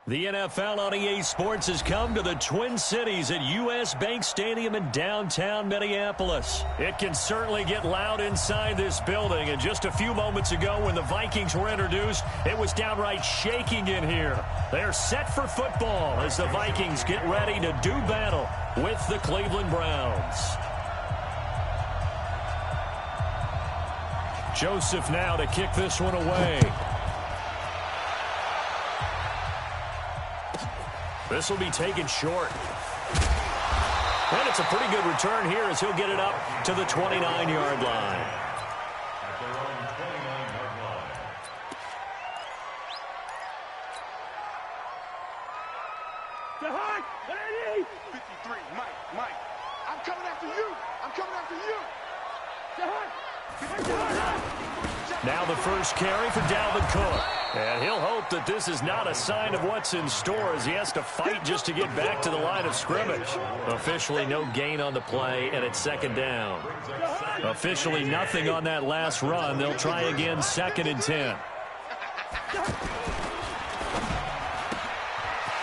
The NFL on EA Sports has come to the Twin Cities at U.S. Bank Stadium in downtown Minneapolis. It can certainly get loud inside this building, and just a few moments ago when the Vikings were introduced, it was downright shaking in here. They're set for football as the Vikings get ready to do battle with the Cleveland Browns. Joseph now to kick this one away. This will be taken short. And it's a pretty good return here as he'll get it up to the 29-yard line. Hard, 53, Mike, I'm coming after you. Now the first carry for Dalvin Cook. And he'll hope that this is not a sign of what's in store as he has to fight just to get back to the line of scrimmage. Officially no gain on the play, and it's second down. Officially nothing on that last run. They'll try again 2nd and 10.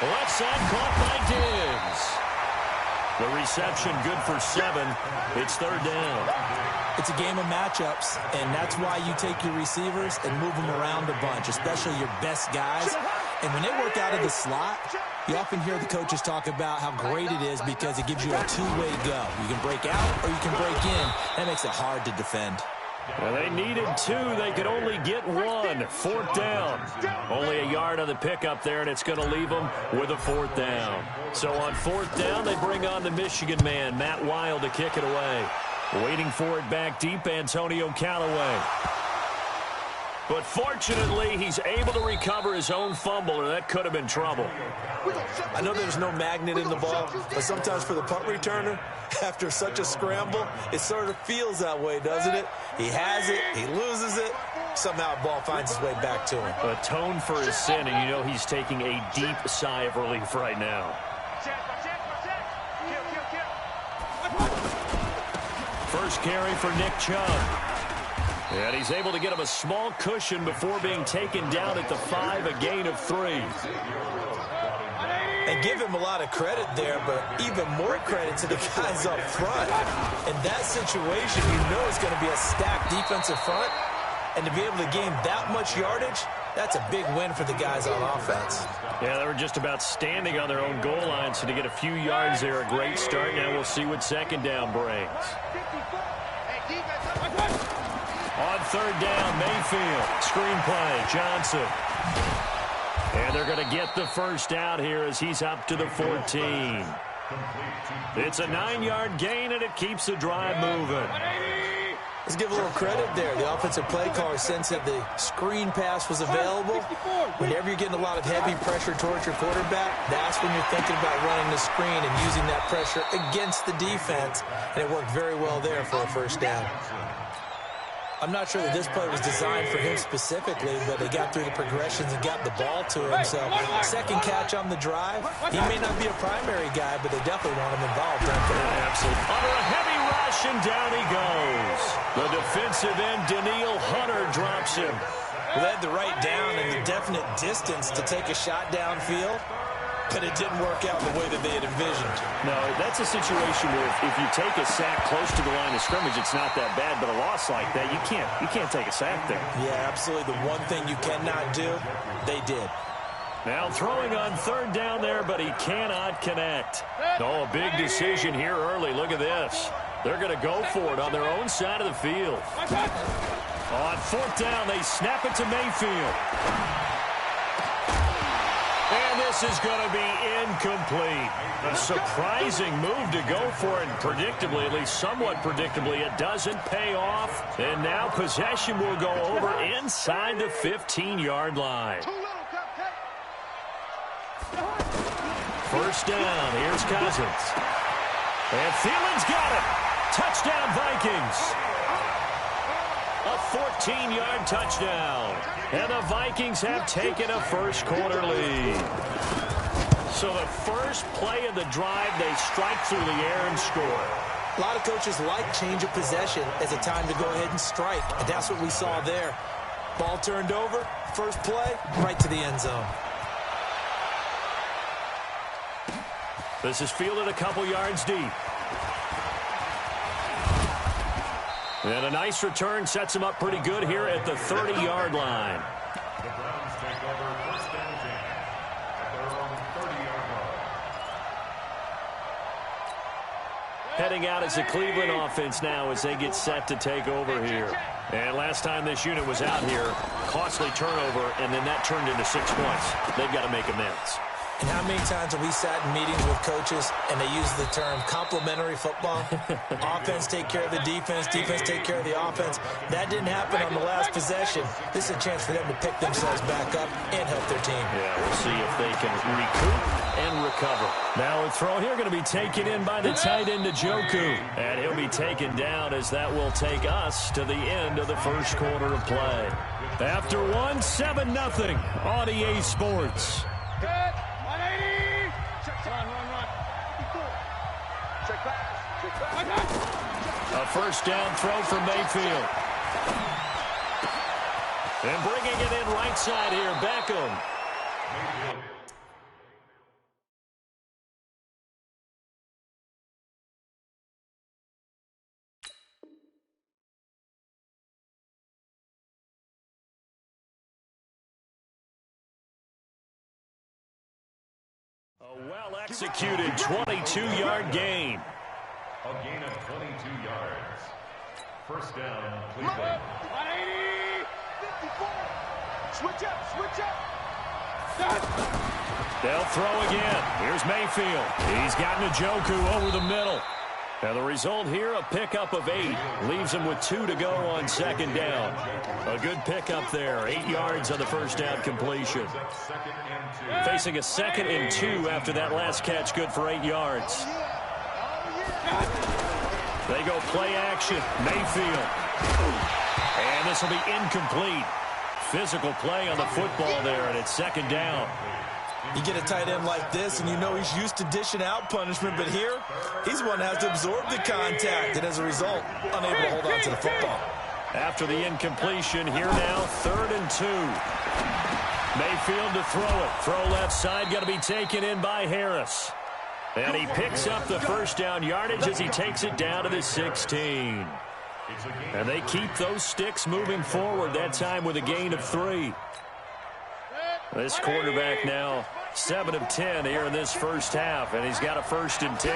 Left side caught by Diggs. The reception good for 7. It's 3rd down. It's a game of matchups, and that's why you take your receivers and move them around a bunch, especially your best guys. And when they work out of the slot, you often hear the coaches talk about how great it is because it gives you a two-way go. You can break out or you can break in. That makes it hard to defend. Well, they needed 2. They could only get 1. 4th down. Only a yard on the pickup there, and it's going to leave them with a 4th down. So on 4th down, they bring on the Michigan man, Matt Wild, to kick it away. Waiting for it back deep, Antonio Callaway. But fortunately, he's able to recover his own fumble, or that could have been trouble. I know there's no magnet in the ball, but sometimes for the punt returner, after such a scramble, it sort of feels that way, doesn't it? He has it, he loses it, somehow the ball finds its way back to him. Atone for his sin, and you know he's taking a deep sigh of relief right now. First carry for Nick Chubb. And he's able to get him a small cushion before being taken down at the 5, a gain of 3. And give him a lot of credit there, but even more credit to the guys up front. In that situation, you know it's going to be a stacked defensive front. And to be able to gain that much yardage, that's a big win for the guys on offense. Yeah, they were just about standing on their own goal line, so to get a few yards there, a great start. Now we'll see what 2nd down brings. On 3rd down, Mayfield. Screen play, Johnson. And they're going to get the first out here as he's up to the 14. It's a 9-yard gain, and it keeps the drive moving. Let's give a little credit there. The offensive play caller sensed that the screen pass was available. Whenever you're getting a lot of heavy pressure towards your quarterback, that's when you're thinking about running the screen and using that pressure against the defense. And it worked very well there for a first down. I'm not sure that this play was designed for him specifically, but they got through the progressions and got the ball to him. So, second catch on the drive. He may not be a primary guy, but they definitely want him involved. Yeah, absolutely. Under a heavy rush, and down he goes. The defensive end, Daniil Hunter, drops him. Led the right down and the definite distance to take a shot downfield, but it didn't work out the way that they had envisioned. No, that's a situation where if you take a sack close to the line of scrimmage, it's not that bad, but a loss like that, you can't take a sack there. Yeah, absolutely. The one thing you cannot do, they did. Now throwing on 3rd down there, but he cannot connect. Oh, a big decision here early. Look at this. They're going to go for it on their own side of the field. On 4th down, they snap it to Mayfield. And this is going to be incomplete. A surprising move to go for it. Predictably, at least somewhat predictably, it doesn't pay off. And now possession will go over inside the 15-yard line. First down. Here's Cousins. And Thielen's got it. Touchdown, Vikings. A 14-yard touchdown. And the Vikings have taken a first-quarter lead. So the first play of the drive, they strike through the air and score. A lot of coaches like change of possession as a time to go ahead and strike. And that's what we saw there. Ball turned over, first play, right to the end zone. This is fielded a couple yards deep. And a nice return sets him up pretty good here at the 30-yard line. The Browns take over first down at their own 30-yard line. Heading out as the Cleveland offense now as they get set to take over here. And last time this unit was out here, costly turnover, and then that turned into 6 points. They've got to make amends. And how many times have we sat in meetings with coaches and they use the term complementary football? Offense take care of the defense, defense take care of the offense. That didn't happen on the last possession. This is a chance for them to pick themselves back up and help their team. Yeah, we'll see if they can recoup and recover. Now a throw here going to be taken in by the tight end Njoku. And he'll be taken down as that will take us to the end of the first quarter of play. After 7-0 on EA Sports. A first down throw from Mayfield. And bringing it in right side here, Beckham. A well-executed 22-yard gain. A gain of 22 yards. First down, Cleveland. 180, 54. Switch up, switch up. They'll throw again. Here's Mayfield. He's got Njoku over the middle. And the result here, a pickup of 8. Leaves him with 2 to go on second down. A good pickup there. 8 yards on the first down completion. Facing a 2nd and 2 after that last catch, good for 8 yards. They go play action. Mayfield. And this will be incomplete. Physical play on the football there, and it's second down. You get a tight end like this, and you know he's used to dishing out punishment, but here, he's the one that has to absorb the contact, and as a result, unable to hold on to the football. After the incompletion, here now, 3rd and 2. Mayfield to throw it. Throw left side, got to be taken in by Harris. And he picks up the first down yardage as he takes it down to the 16. And they keep those sticks moving forward, that time with a gain of 3. This quarterback now 7 of 10 here in this first half, and he's got a 1st and 10.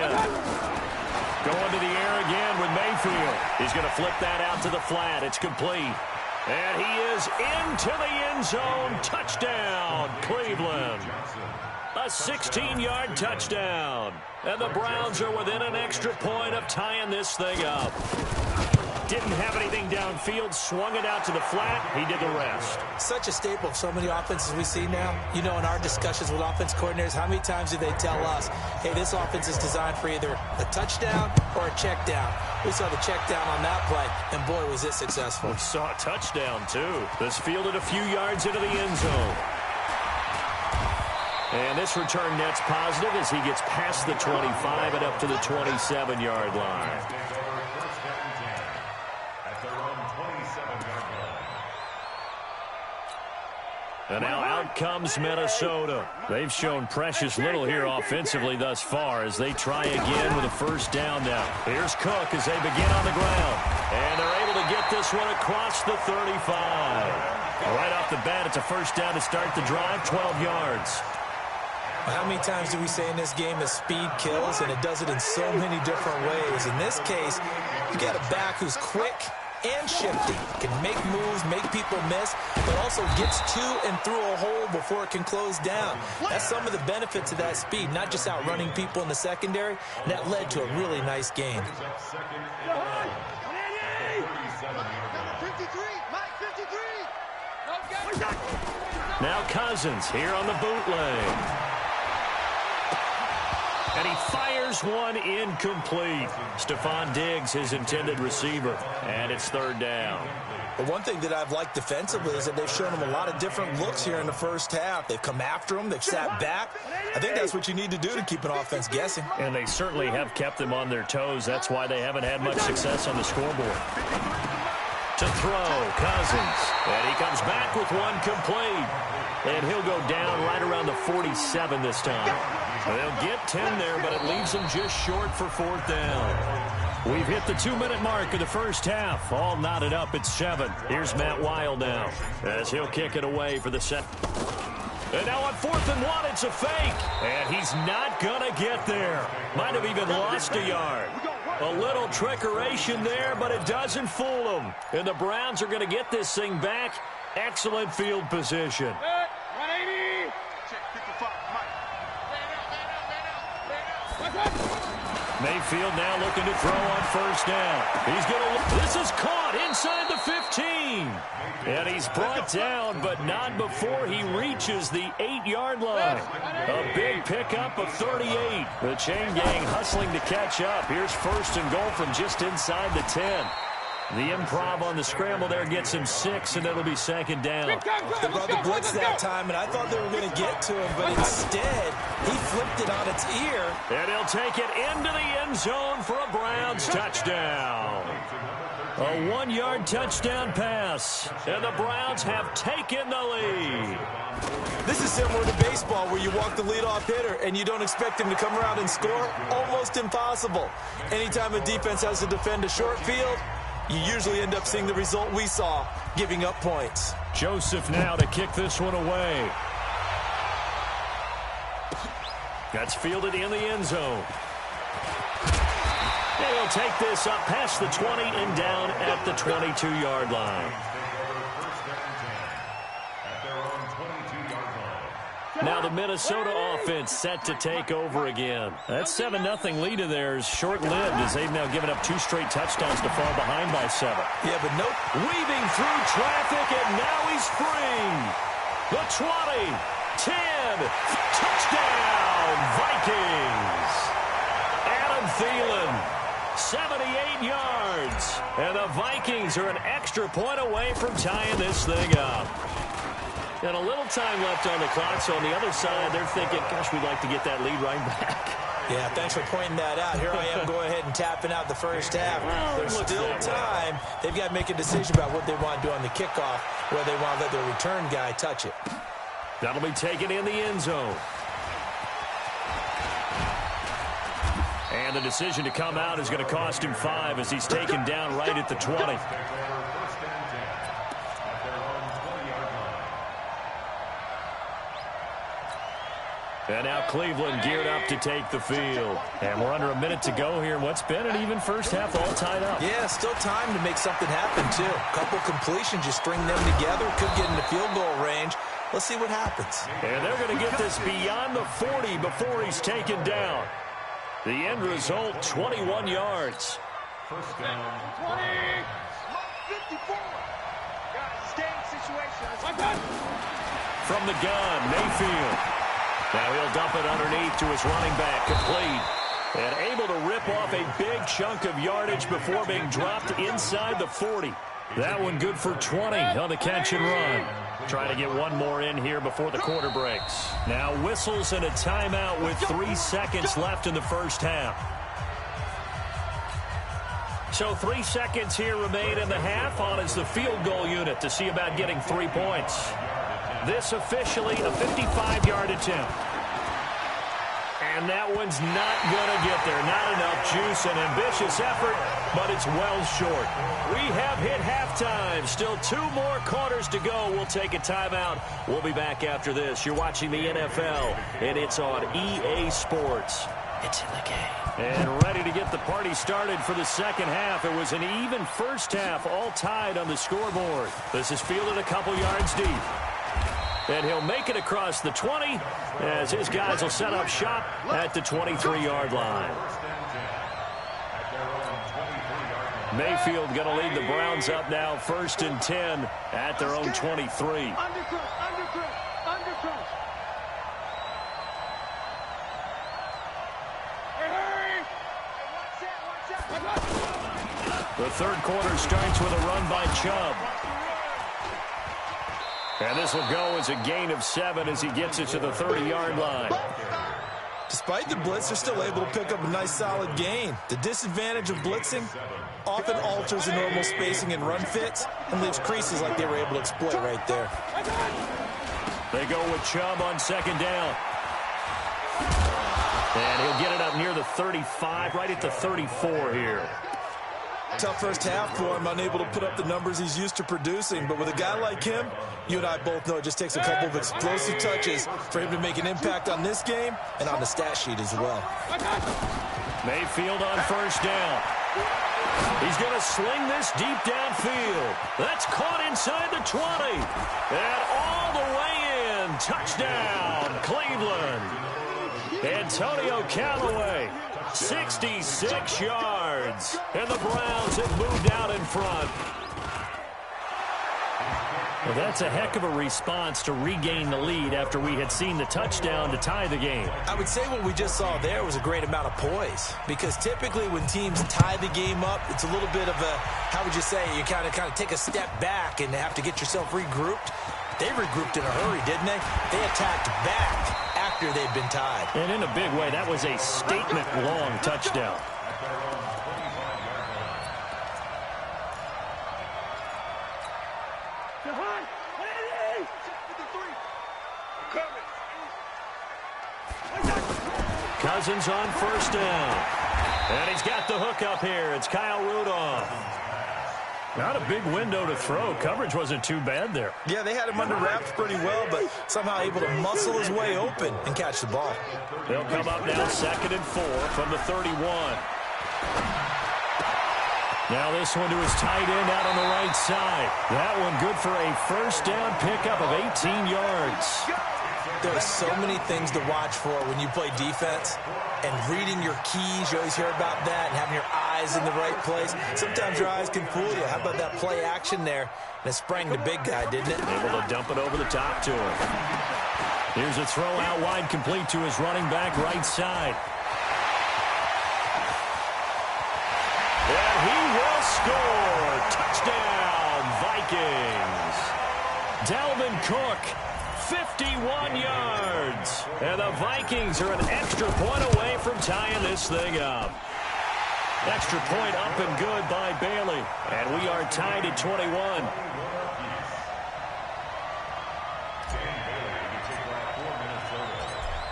Going to the air again with Mayfield. He's going to flip that out to the flat. It's complete. And he is into the end zone. Touchdown, Cleveland. A 16-yard touchdown. And the Browns are within an extra point of tying this thing up. Didn't have anything downfield, swung it out to the flat. He did the rest. Such a staple of so many offenses we see now. You know, in our discussions with offense coordinators, how many times do they tell us, hey, this offense is designed for either a touchdown or a check down. We saw the check down on that play, and boy, was it successful. We saw a touchdown, too. This fielded a few yards into the end zone. And this return net's positive as he gets past the 25 and up to the 27-yard line. And now out comes Minnesota. They've shown precious little here offensively thus far as they try again with a first down now. Here's Cook as they begin on the ground. And they're able to get this one across the 35. Right off the bat, it's a first down to start the drive, 12 yards. How many times do we say in this game that speed kills, and it does it in so many different ways? In this case, you got a back who's quick and shifty, can make moves, make people miss, but also gets to and through a hole before it can close down. That's some of the benefits of that speed, not just outrunning people in the secondary, and that led to a really nice game. Now Cousins here on the bootleg. And he fires one incomplete. Stephon Diggs, his intended receiver. And it's third down. But one thing that I've liked defensively is that they've shown him a lot of different looks here in the first half. They've come after him. They've sat back. I think that's what you need to do to keep an offense guessing. And they certainly have kept them on their toes. That's why they haven't had much success on the scoreboard. To throw, Cousins. And he comes back with one complete. And he'll go down right around the 47 this time. They'll get 10 there, but it leaves them just short for 4th down. We've hit the 2-minute mark of the first half. All knotted up at 7. Here's Matt Weil now as he'll kick it away for the set. And now on 4th and 1, it's a fake. And he's not going to get there. Might have even lost a yard. A little trickeration there, but it doesn't fool them. And the Browns are going to get this thing back. Excellent field position. 180. Check 55, Mike. Mayfield now looking to throw on 1st down. He's going to. This is caught inside the 15. And he's brought down, but not before he reaches the 8-yard line. A big pickup of 38. The chain gang hustling to catch up. Here's 1st and goal from just inside the 10. The improv on the scramble there gets him 6, and it'll be 2nd down. They brought the blitz that time, and I thought they were going to get to him, but instead, he flipped it on its ear. And he'll take it into the end zone for a Browns touchdown. A 1-yard touchdown pass, and the Browns have taken the lead. This is similar to baseball where you walk the leadoff hitter and you don't expect him to come around and score. Almost impossible. Anytime a defense has to defend a short field, you usually end up seeing the result we saw, giving up points. Joseph now to kick this one away. That's fielded in the end zone. And he'll take this up past the 20 and down at the 22-yard line. Now the Minnesota offense set to take over again. That 7-0 lead of theirs short-lived as they've now given up 2 straight touchdowns to fall behind by 7. Yeah, but nope. Weaving through traffic, and now he's free. The 20, 10, touchdown, Vikings. Adam Thielen, 78 yards. And the Vikings are an extra point away from tying this thing up. And a little time left on the clock, so on the other side, they're thinking, gosh, we'd like to get that lead right back. Yeah, thanks for pointing that out. Here I am going ahead and tapping out the first half. There's still time. They've got to make a decision about what they want to do on the kickoff, whether they want to let their return guy touch it. That'll be taken in the end zone. And the decision to come out is going to cost him 5 as he's taken down right at the 20. And now Cleveland geared up to take the field. And we're under a minute to go here. What's been an even first half, all tied up. Yeah, still time to make something happen, too. A couple completions, you string them together, could get into field goal range. Let's see what happens. And they're going to get this beyond the 40 before he's taken down. The end result, 21 yards. First down. 20. 54. Guys, standing situation. From the gun, Mayfield. Now he'll dump it underneath to his running back, complete. And able to rip off a big chunk of yardage before being dropped inside the 40. That one good for 20 on the catch and run. Trying to get one more in here before the quarter breaks. Now whistles and a timeout with 3 seconds left in the first half. So 3 seconds here remain in the half. On is the field goal unit to see about getting 3 points. This officially a 55-yard attempt. And that one's not going to get there. Not enough juice, an ambitious effort, but it's well short. We have hit halftime. Still 2 more quarters to go. We'll take a timeout. We'll be back after this. You're watching the NFL, and it's on EA Sports. It's in the game. And ready to get the party started for the second half. It was an even first half, all tied on the scoreboard. This is fielded a couple yards deep. And he'll make it across the 20 as his guys will set up shop at the 23-yard line. Mayfield going to lead the Browns up now, 1st and 10 at their own 23. The third quarter starts with a run by Chubb. And this will go as a gain of 7 as he gets it to the 30-yard line. Despite the blitz, they're still able to pick up a nice solid gain. The disadvantage of blitzing often alters the normal spacing and run fits and leaves creases like they were able to exploit right there. They go with Chubb on 2nd down. And he'll get it up near the 35, right at the 34 here. Tough first half for him, unable to put up the numbers he's used to producing. But with a guy like him, you and I both know it just takes a couple of explosive touches for him to make an impact on this game and on the stat sheet as well. Mayfield on first down. He's going to sling this deep downfield. That's caught inside the 20. And all the way in. Touchdown, Cleveland. Antonio Callaway, 66 yards. And the Browns have moved out in front. Well, that's a heck of a response to regain the lead after we had seen the touchdown to tie the game. I would say what we just saw there was a great amount of poise, because typically when teams tie the game up, it's a little bit of a, how would you say, you kind of take a step back and have to get yourself regrouped. They regrouped in a hurry, didn't they? They attacked back after they'd been tied. And in a big way, that was a statement-long touchdown. Cousins on first down. And he's got the hook up here. It's Kyle Rudolph. Not a big window to throw. Coverage wasn't too bad there. Yeah, they had him under wraps pretty well, but somehow able to muscle his way open and catch the ball. They'll come up now 2nd and 4 from the 31. Now this one to his tight end out on the right side. That one good for a first down pickup of 18 yards. There's so many things to watch for when you play defense, and reading your keys, you always hear about that, and having your eyes in the right place. Sometimes your eyes can fool you. How about that play action there? And it sprang the big guy, didn't it? Able to dump it over the top to him. Here's a throw out wide, complete to his running back right side. And he will score. Touchdown, Vikings. Dalvin Cook, 51 yards. And the Vikings are an extra point away from tying this thing up. Extra point up and good by Bailey. And we are tied at 21.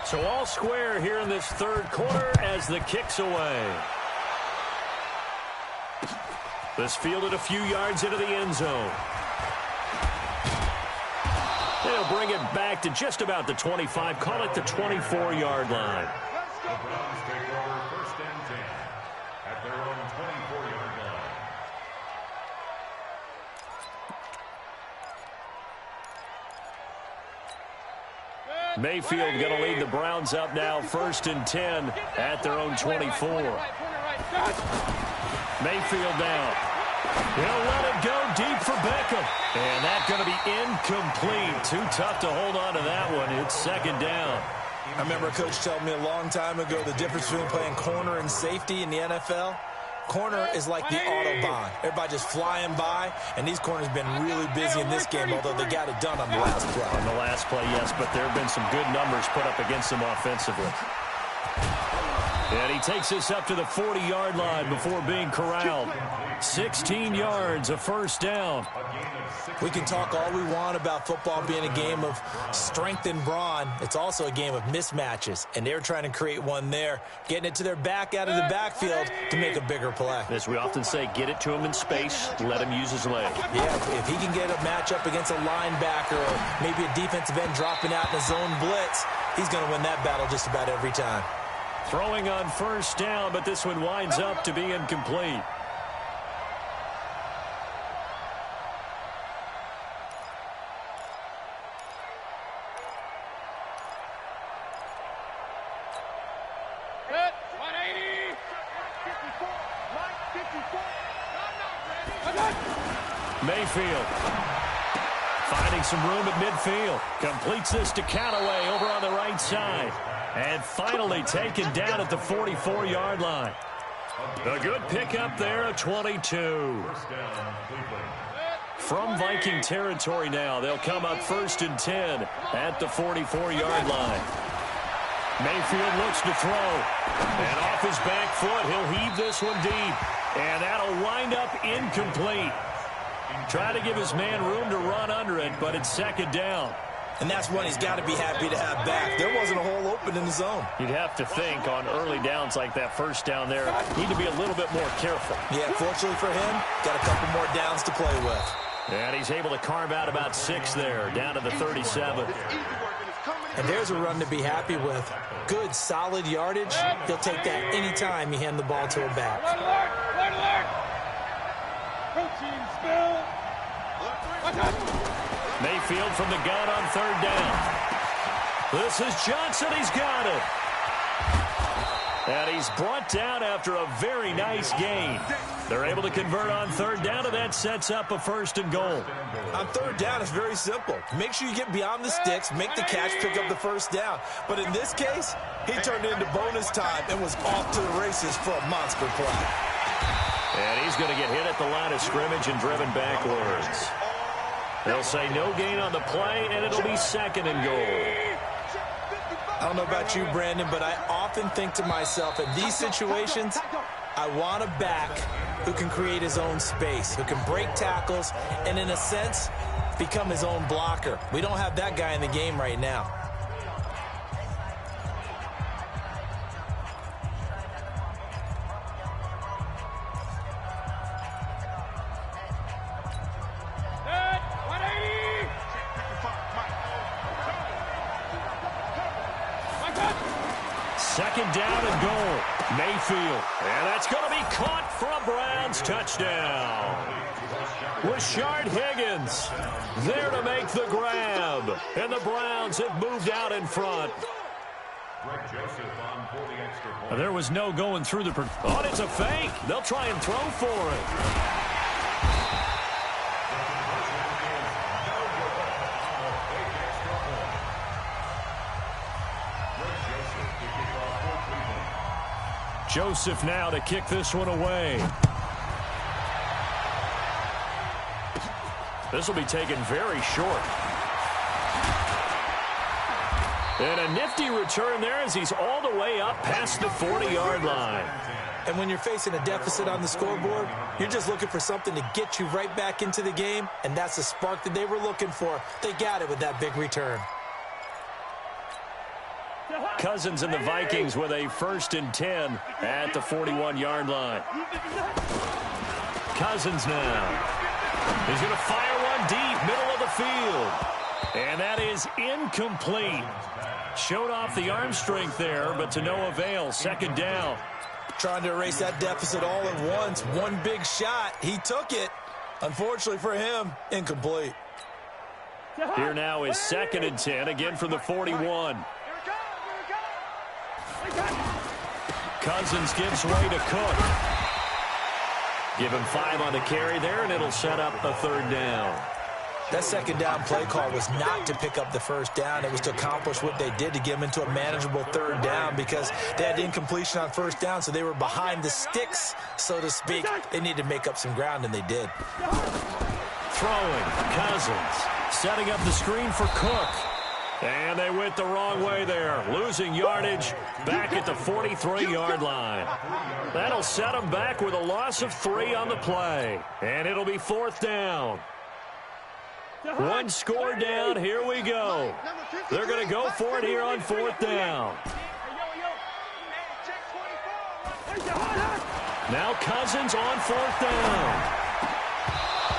So all square here in this third quarter as the kick's away. This fielded a few yards into the end zone. They'll bring it back to just about the 25. Call it the 24-yard line. The Browns take over 1st and 10 at their own 24-yard line. Mayfield going to lead the Browns up now 1st and 10 at their own 24. Mayfield down. He'll let it go deep for Beckham. And that's going to be incomplete. Too tough to hold on to that one. It's 2nd down. I remember a coach telling me a long time ago the difference between playing corner and safety in the NFL. Corner is like the Autobahn. Everybody just flying by, and these corners have been really busy in this game, although they got it done on the last play. On the last play, yes, but there have been some good numbers put up against them offensively. And he takes this up to the 40-yard line before being corralled. 16 yards, a first down. We can talk all we want about football being a game of strength and brawn. It's also a game of mismatches, and they're trying to create one there, getting it to their back out of the backfield to make a bigger play. As we often say, get it to him in space, let him use his leg. Yeah, if he can get a matchup against a linebacker or maybe a defensive end dropping out in a zone blitz, he's going to win that battle just about every time. Throwing on first down, but this one winds up to be incomplete. Mayfield finding some room at midfield. Completes this to Callaway over on the right side. And finally taken down at the 44-yard line. A good pickup there, a 22. From Viking territory now, they'll come up 1st and 10 at the 44-yard line. Mayfield looks to throw. And off his back foot, he'll heave this one deep. And that'll wind up incomplete. Try to give his man room to run under it, but it's 2nd down. And that's one he's got to be happy to have back. there wasn't a hole open in the zone. You'd have to think on early downs like that first down there, need to be a little bit more careful. Yeah, fortunately for him, got a couple more downs to play with. And he's able to carve out about 6 there, down to the 37. And there's a run to be happy with. Good, solid yardage. He'll take that anytime you hand the ball to a back. Mayfield from the gun on 3rd down. This is Johnson. He's got it. And he's brought down after a very nice gain. They're able to convert on 3rd down, and that sets up a 1st and goal. On 3rd down, it's very simple. Make sure you get beyond the sticks, make the catch, pick up the 1st down. But in this case, he turned it into bonus time and was off to the races for a monster play. And he's going to get hit at the line of scrimmage and driven backwards. They'll say no gain on the play, and it'll be 2nd and goal. I don't know about you, Brandon, but I often think to myself, in these situations, I want a back who can create his own space, who can break tackles, and in a sense, become his own blocker. We don't have that guy in the game right now. Second down and goal. Mayfield. And that's going to be caught for a Browns touchdown. Rashard Higgins there to make the grab. And the Browns have moved out in front. There was no going through the... Oh, it's a fake. They'll try and throw for it. Joseph now to kick this one away. This will be taken very short. And a nifty return there as he's all the way up past the 40-yard line. And when you're facing a deficit on the scoreboard, you're just looking for something to get you right back into the game, and that's the spark that they were looking for. They got it with that big return. Cousins and the Vikings with a 1st and 10 at the 41-yard line. Cousins now. He's going to fire one deep, middle of the field. And that is incomplete. Showed off the arm strength there, but to no avail. 2nd down. Trying to erase that deficit all at once. One big shot. He took it. Unfortunately for him, incomplete. Here now is 2nd and 10, again from the 41. Cousins gives way to Cook. Give him 5 on the carry there, and it'll set up a 3rd down. That 2nd down play call was not to pick up the 1st down. It was to accomplish what they did to get them into a manageable 3rd down because they had incompletion on 1st down, so they were behind the sticks, so to speak. They needed to make up some ground, and they did. Throwing, Cousins. Setting up the screen for Cook. And they went the wrong way there, losing yardage back at the 43-yard line. That'll set them back with a loss of 3 on the play. And it'll be 4th down. 1 score down, here we go. They're going to go for it here on 4th down. Now Cousins on 4th down.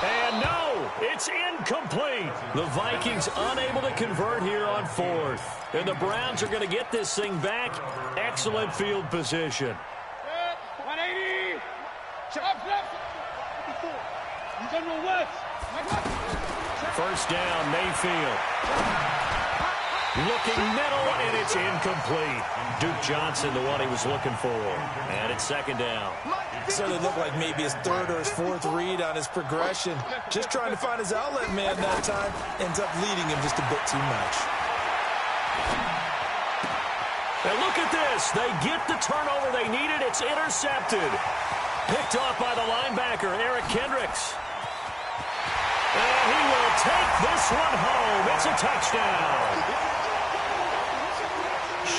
And no, it's incomplete. The Vikings unable to convert here on 4th. And the Browns are going to get this thing back. Excellent field position. 180. First down, Mayfield. Looking middle, and it's incomplete. Duke Johnson, the one he was looking for. And it's 2nd down. So it looked like maybe his 3rd or his 4th read on his progression. Just trying to find his outlet man that time. Ends up leading him just a bit too much. And look at this. They get the turnover they needed. It's intercepted. Picked off by the linebacker, Eric Kendricks. And he will take this one home. It's a touchdown.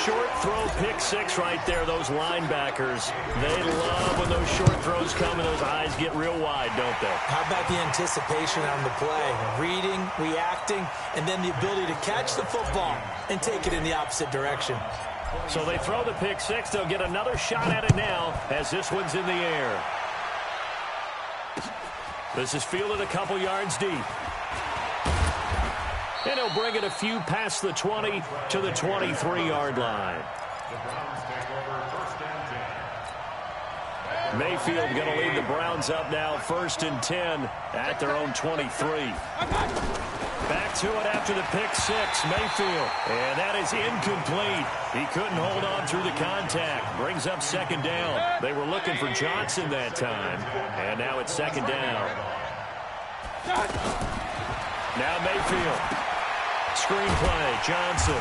short throw pick six right there, those linebackers. They love when those short throws come and those eyes get real wide, don't they? How about the anticipation on the play? Reading, reacting, and then the ability to catch the football and take it in the opposite direction. So they throw the pick six. They'll get another shot at it now as this one's in the air. This is fielded a couple yards deep. And he'll bring it a few past the 20 to the 23-yard line. The Browns take over first and 10. Mayfield going to lead the Browns up now, 1st and 10 at their own 23. Back to it after the pick six, Mayfield. And that is incomplete. He couldn't hold on through the contact. Brings up 2nd down. They were looking for Johnson that time. And now it's 2nd down. Now Mayfield. Screen play, Johnson.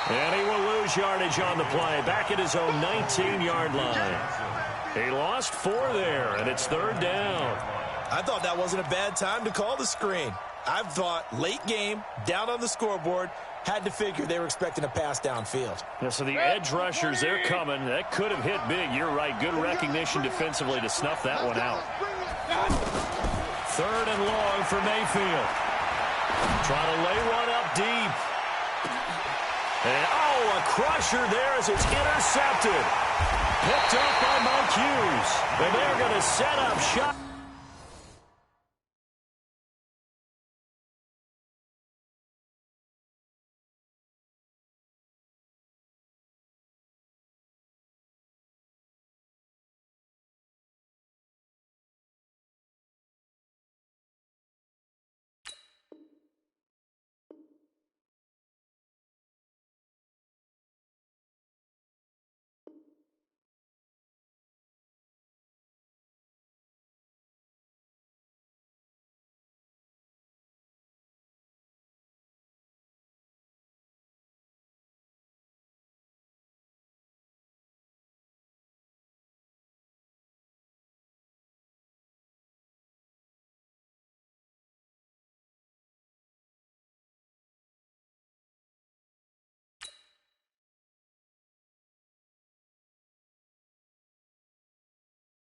And he will lose yardage on the play. Back at his own 19-yard line. He lost 4 there, and it's 3rd down. I thought that wasn't a bad time to call the screen. I thought late game, down on the scoreboard, had to figure they were expecting a pass downfield. Yeah, so the edge rushers, they're coming. That could have hit big. You're right. Good recognition defensively to snuff that one out. 3rd and long for Mayfield. Trying to lay one up deep. And, oh, a crusher there as it's intercepted. Picked up by Mike Hughes. And they're going to set up shot.